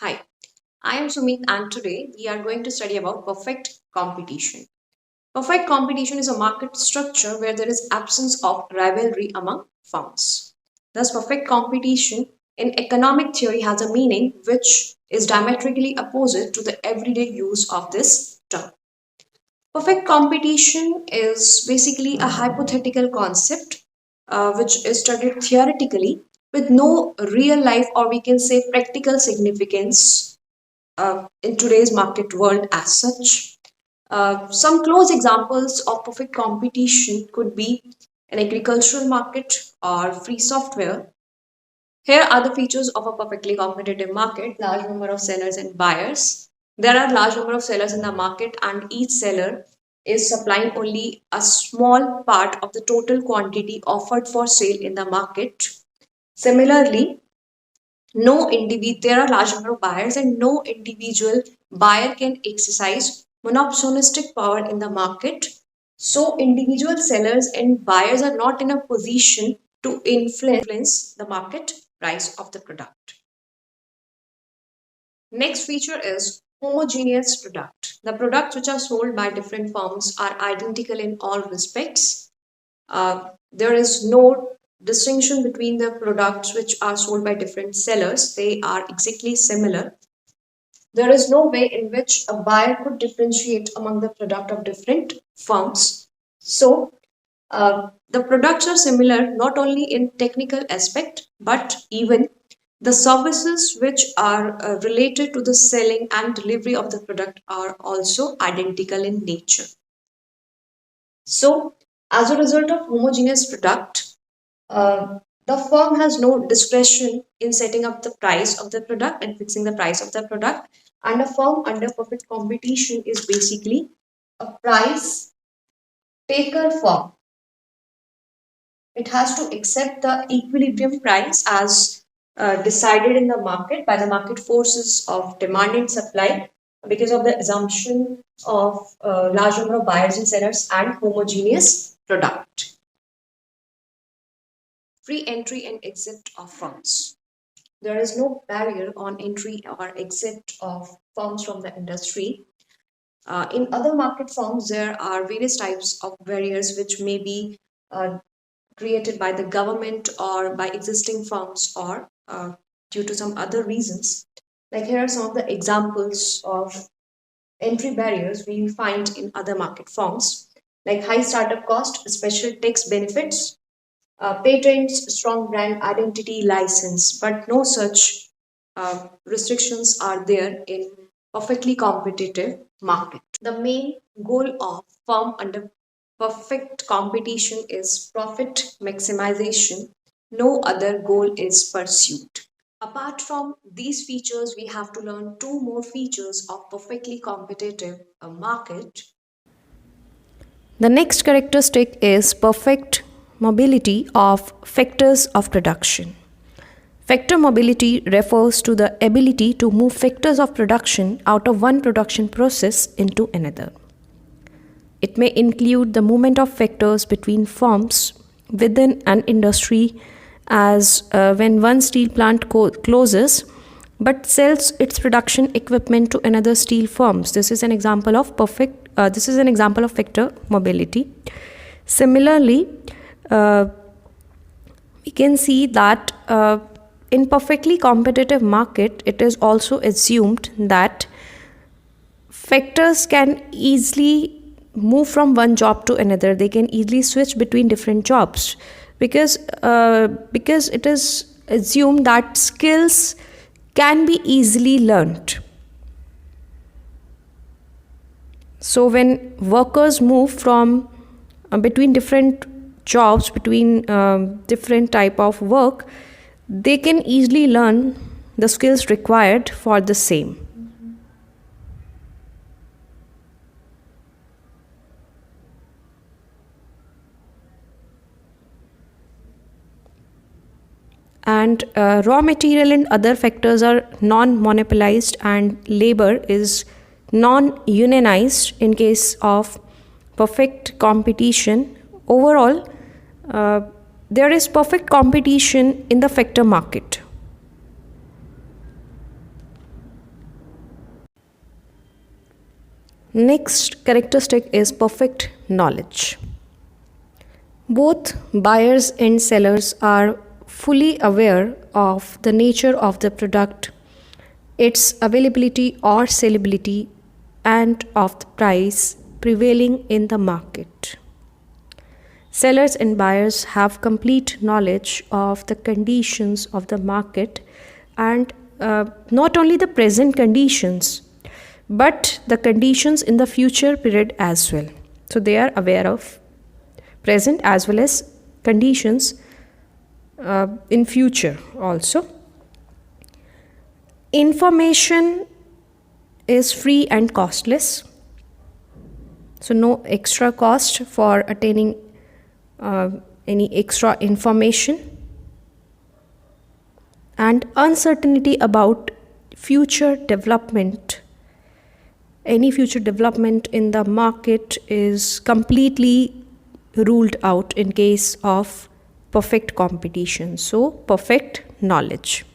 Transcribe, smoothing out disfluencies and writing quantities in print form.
Hi, I am Sumit and today we are going to study about perfect competition. Perfect competition is a market structure where there is absence of rivalry among firms. Thus, perfect competition in economic theory has a meaning which is diametrically opposite to the everyday use of this term. Perfect competition is basically a hypothetical concept which is studied theoretically with no real life or we can say practical significance in today's market world as such. Some close examples of perfect competition could be an agricultural market or free software. Here are the features of a perfectly competitive market: large number of sellers and buyers. There are large number of sellers in the market, and each seller is supplying only a small part of the total quantity offered for sale in the market. Similarly, there are large number of buyers and no individual buyer can exercise monopolistic power in the market, so individual sellers and buyers are not in a position to influence the market price of the product. Next feature is homogeneous product. The products which are sold by different firms are identical in all respects. There is no distinction between the products which are sold by different sellers. They are exactly similar. There is no way in which a buyer could differentiate among the product of different firms. So, the products are similar not only in technical aspect but even the services which are related to the selling and delivery of the product are also identical in nature. So, as a result of homogeneous product, the firm has no discretion in setting up the price of the product and fixing the price of the product. And a firm under perfect competition is basically a price taker firm. It has to accept the equilibrium price as decided in the market by the market forces of demand and supply because of the assumption of large number of buyers and sellers and homogeneous product. Free entry and exit of firms. There is no barrier on entry or exit of firms from the industry. In other market firms, there are various types of barriers which may be created by the government or by existing firms or due to some other reasons. Like here are some of the examples of entry barriers we find in other market firms, like high startup cost, special tax benefits, patents, strong brand identity, license, but no such restrictions are there in perfectly competitive market. The main goal of firm under perfect competition is profit maximization. No other goal is pursued. Apart from these features, we have to learn two more features of perfectly competitive market. The next characteristic is perfect mobility of factors of production. Factor mobility refers to the ability to move factors of production out of one production process into another. It may include the movement of factors between firms within an industry, as when one steel plant closes but sells its production equipment to another steel firms. This is an example of factor mobility. Similarly, we can see that in perfectly competitive market, it is also assumed that factors can easily move from one job to another. They can easily switch between different jobs because it is assumed that skills can be easily learned. So when workers move from between different jobs, between different type of work, they can easily learn the skills required for the same. And raw material and other factors are non-monopolized, and labor is non-unionized in case of perfect competition. Overall, uh, there is perfect competition in the factor market. Next characteristic is perfect knowledge. Both buyers and sellers are fully aware of the nature of the product, its availability or sellability, and of the price prevailing in the market. Sellers and buyers have complete knowledge of the conditions of the market and not only the present conditions but the conditions in the future period as well. So they are aware of present as well as conditions in future also. Information is free and costless, so no extra cost for attaining any extra information. And uncertainty about future development, any future development in the market is completely ruled out in case of perfect competition. So perfect knowledge.